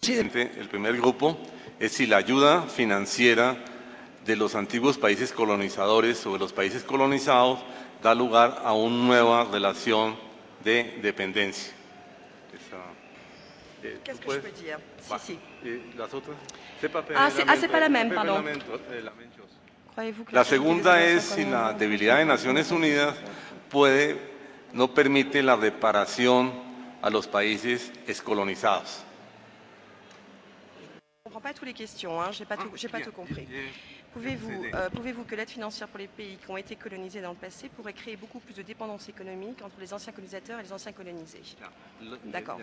El primer grupo es si la ayuda financiera de los antiguos países colonizadores o de los países colonizados da lugar a una nueva relación de dependencia. Qu'est-ce que je peux dire? Si. Las otras. C'est pas la même, pardon. La segunda es si la debilidad de Naciones Unidas no permite la reparación a los países excolonizados. Je ne comprends pas toutes les questions, hein. J'ai pas tout compris. Pouvez-vous que l'aide financière pour les pays qui ont été colonisés dans le passé pourrait créer beaucoup plus de dépendance économique entre les anciens colonisateurs et les anciens colonisés? D'accord.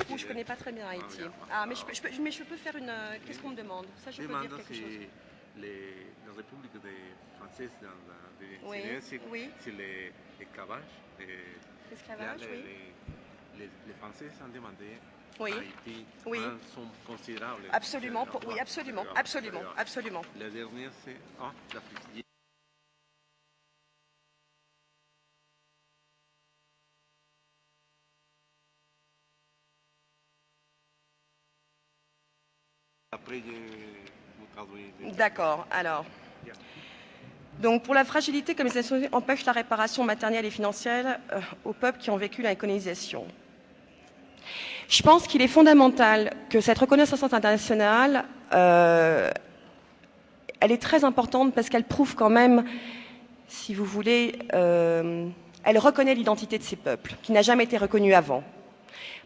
Je ne connais pas très bien Haïti. Mais je peux faire une... Qu'est-ce qu'on me demande? Ça, je peux dire quelque chose. Les républiques françaises oui. c'est l'esclavage. L'esclavage, oui. Les Français ont demandé oui. Haïti sont considérables. Absolument, oui, absolument. La dernière, c'est l'Afrique. D'accord, alors. Donc, pour la fragilité, comme les Nations Unies empêchent la réparation matérielle et financière aux peuples qui ont vécu la colonisation. Je pense qu'il est fondamental que cette reconnaissance internationale, elle est très importante parce qu'elle prouve quand même, si vous voulez, elle reconnaît l'identité de ces peuples, qui n'a jamais été reconnue avant.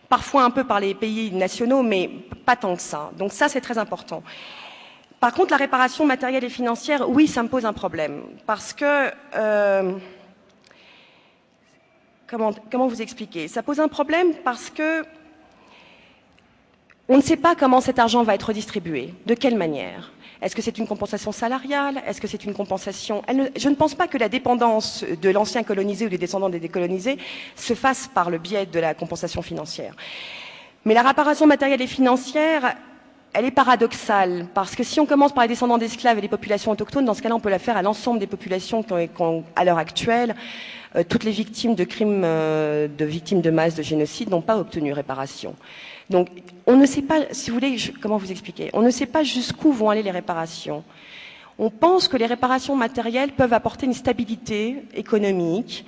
Parfois un peu par les pays nationaux, mais pas tant que ça. Donc ça, c'est très important. Par contre, la réparation matérielle et financière, oui, ça me pose un problème. Parce que... comment vous expliquer? Ça pose un problème parce que on ne sait pas comment cet argent va être redistribué. De quelle manière? Est-ce que c'est une compensation salariale? Est-ce que c'est une compensation... Je ne pense pas que la dépendance de l'ancien colonisé ou des descendants des décolonisés se fasse par le biais de la compensation financière. Mais la réparation matérielle et financière, elle est paradoxale, parce que si on commence par les descendants d'esclaves et les populations autochtones, dans ce cas-là, on peut la faire à l'ensemble des populations qui ont, à l'heure actuelle, toutes les victimes de crimes, victimes de masse, de génocide, n'ont pas obtenu réparation. Donc, on ne sait pas, si vous voulez, comment vous expliquer? On ne sait pas jusqu'où vont aller les réparations. On pense que les réparations matérielles peuvent apporter une stabilité économique,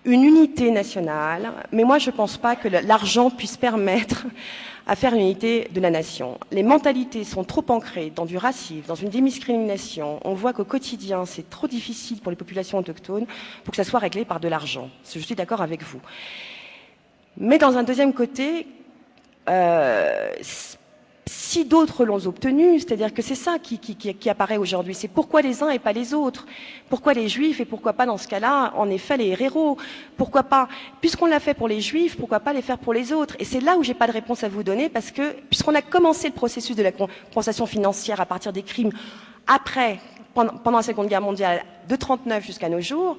une unité nationale, mais moi je ne pense pas que l'argent puisse permettre à faire une unité de la nation. Les mentalités sont trop ancrées dans du racisme, dans une discrimination. On voit qu'au quotidien, c'est trop difficile pour les populations autochtones pour que ça soit réglé par de l'argent. Je suis d'accord avec vous. Mais dans un deuxième côté, si d'autres l'ont obtenu, c'est-à-dire que c'est ça qui apparaît aujourd'hui, c'est pourquoi les uns et pas les autres, pourquoi les juifs et pourquoi pas dans ce cas-là, en effet, les héros, pourquoi pas, puisqu'on l'a fait pour les juifs, pourquoi pas les faire pour les autres? Et c'est là où j'ai pas de réponse à vous donner, parce que, puisqu'on a commencé le processus de la compensation financière à partir des crimes après, pendant la Seconde Guerre mondiale, de 39 jusqu'à nos jours,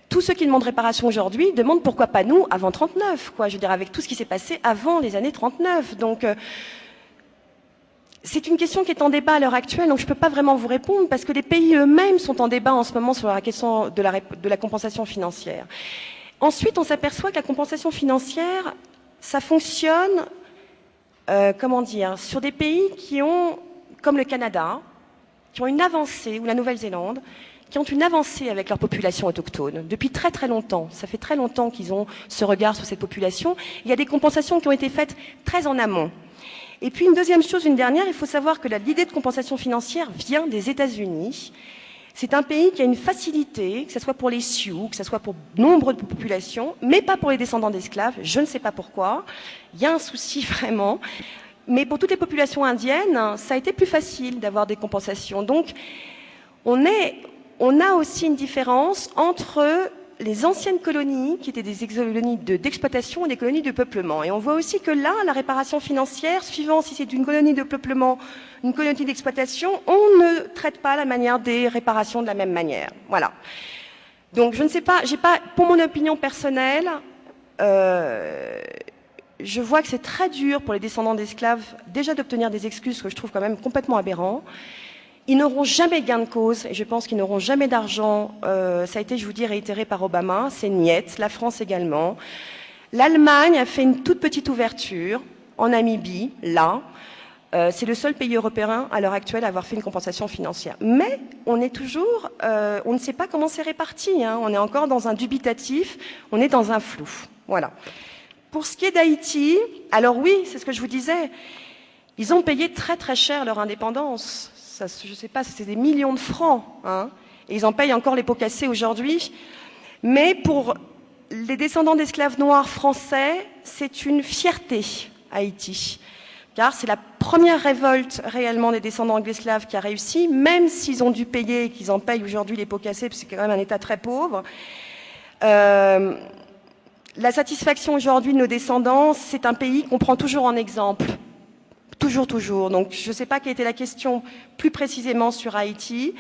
tous ceux qui demandent réparation aujourd'hui demandent pourquoi pas nous avant 39, quoi. Je veux dire, avec tout ce qui s'est passé avant les années 39. Donc, c'est une question qui est en débat à l'heure actuelle, donc je ne peux pas vraiment vous répondre parce que les pays eux-mêmes sont en débat en ce moment sur la question de la compensation financière. Ensuite, on s'aperçoit que la compensation financière, ça fonctionne, comment dire, sur des pays qui ont, comme le Canada, qui ont une avancée, ou la Nouvelle-Zélande, qui ont une avancée avec leur population autochtone depuis très très longtemps. Ça fait très longtemps qu'ils ont ce regard sur cette population. Il y a des compensations qui ont été faites très en amont. Et puis une deuxième chose, une dernière, il faut savoir que l'idée de compensation financière vient des États-Unis. C'est un pays qui a une facilité, que ce soit pour les Sioux, que ce soit pour nombre de populations, mais pas pour les descendants d'esclaves. Je ne sais pas pourquoi. Il y a un souci vraiment. Mais pour toutes les populations indiennes, ça a été plus facile d'avoir des compensations. Donc, on a aussi une différence entre les anciennes colonies, qui étaient des colonies d'exploitation et des colonies de peuplement. Et on voit aussi que là, la réparation financière, suivant si c'est une colonie de peuplement, une colonie d'exploitation, on ne traite pas la manière des réparations de la même manière. Voilà. Donc, je ne sais pas, pour mon opinion personnelle, je vois que c'est très dur pour les descendants d'esclaves déjà d'obtenir des excuses que je trouve quand même complètement aberrants. Ils n'auront jamais gain de cause et je pense qu'ils n'auront jamais d'argent. Ça a été, je vous dis, réitéré par Obama. C'est niette, la France également. L'Allemagne a fait une toute petite ouverture en Namibie, là. C'est le seul pays européen à l'heure actuelle à avoir fait une compensation financière. Mais on est toujours, on ne sait pas comment c'est réparti, hein. On est encore dans un dubitatif, on est dans un flou. Voilà. Pour ce qui est d'Haïti, alors oui, c'est ce que je vous disais, ils ont payé très très cher leur indépendance. Ça, je ne sais pas, c'était des millions de francs, hein. Et ils en payent encore les pots cassés aujourd'hui. Mais pour les descendants d'esclaves noirs français, c'est une fierté, Haïti. Car c'est la première révolte réellement des descendants d'esclaves qui a réussi, même s'ils ont dû payer et qu'ils en payent aujourd'hui les pots cassés, parce que c'est quand même un État très pauvre. La satisfaction aujourd'hui de nos descendants, c'est un pays qu'on prend toujours en exemple. Toujours, toujours. Donc je ne sais pas quelle était la question plus précisément sur Haïti,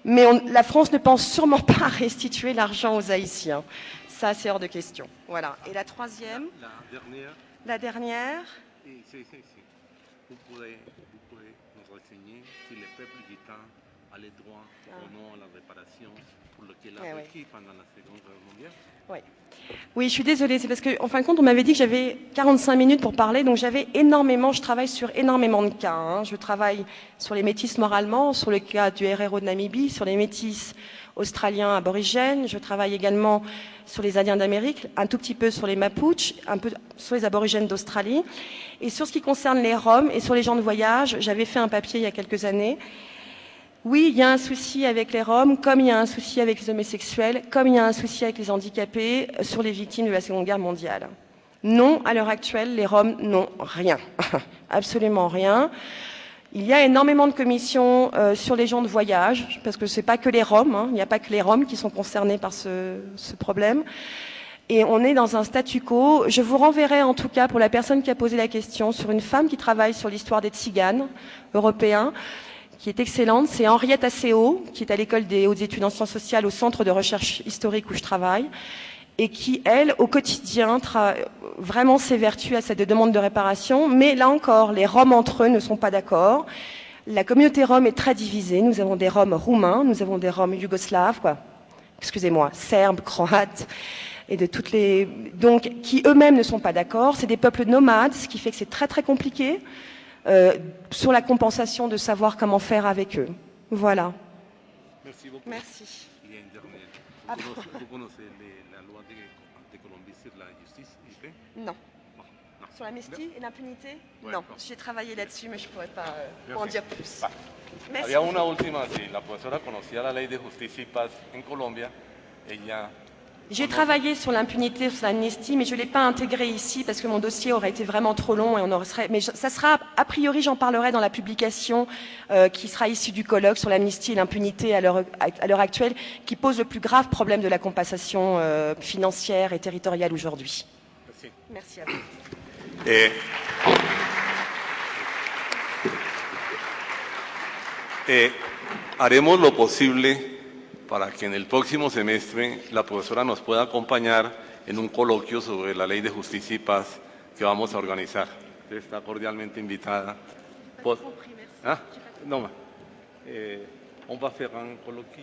mais la France ne pense sûrement pas à restituer l'argent aux Haïtiens. Ça, c'est hors de question. Voilà. Et la troisième? La dernière. Vous pouvez nous renseigner si le peuple gitan a le droit ou non à la réparation pour lequel il a vécu pendant la Seconde Guerre mondiale. Oui. Oui, je suis désolée, c'est parce qu'en fin de compte, on m'avait dit que j'avais 45 minutes pour parler, donc je travaille sur énormément de cas, hein. Je travaille sur les métis moralement, sur le cas du RRO de Namibie, sur les métis australiens aborigènes, je travaille également sur les Indiens d'Amérique, un tout petit peu sur les Mapuches, un peu sur les aborigènes d'Australie, et sur ce qui concerne les Roms et sur les gens de voyage, j'avais fait un papier il y a quelques années. Oui, il y a un souci avec les Roms, comme il y a un souci avec les homosexuels, comme il y a un souci avec les handicapés, sur les victimes de la Seconde Guerre mondiale. Non, à l'heure actuelle, les Roms n'ont rien, absolument rien. Il y a énormément de commissions sur les gens de voyage, parce que ce n'est pas que les Roms, hein, il n'y a pas que les Roms qui sont concernés par ce problème. Et on est dans un statu quo. Je vous renverrai en tout cas, pour la personne qui a posé la question, sur une femme qui travaille sur l'histoire des Tziganes européens, qui est excellente, c'est Henriette Asseo, qui est à l'école des hautes études en sciences sociales au centre de recherche historique où je travaille, et qui, elle, au quotidien, vraiment s'évertue à cette demande de réparation. Mais là encore, les Roms entre eux ne sont pas d'accord. La communauté Rome est très divisée. Nous avons des Roms roumains, nous avons des Roms yougoslaves, serbes, croates, et de toutes les... Donc, qui eux-mêmes ne sont pas d'accord. C'est des peuples nomades, ce qui fait que c'est très très compliqué. Sur la compensation, de savoir comment faire avec eux. Voilà. Merci beaucoup. Merci. Il y a une dernière. Vous connaissez la loi de Colombie sur la justice? Non. Sur l'amnistie et l'impunité? Ouais, non. J'ai travaillé là-dessus, mais je ne pourrais pas en dire plus. Merci. Había una última, si la profesora conocía la ley de justicia y paz en Colombia, ella... J'ai travaillé sur l'impunité, sur l'amnistie, mais je ne l'ai pas intégré ici parce que mon dossier aurait été vraiment trop long et on aurait... Mais ça sera, a priori, j'en parlerai dans la publication qui sera issue du colloque sur l'amnistie et l'impunité à l'heure actuelle, qui pose le plus grave problème de la compensation financière et territoriale aujourd'hui. Merci. Merci à vous. Haremos lo posible para que en el próximo semestre la profesora nos pueda acompañar en un coloquio sobre la Ley de Justicia y Paz que vamos a organizar. Usted está cordialmente invitada. Non, on va faire un colloque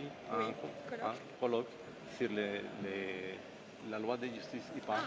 sur la loi de justice y paz.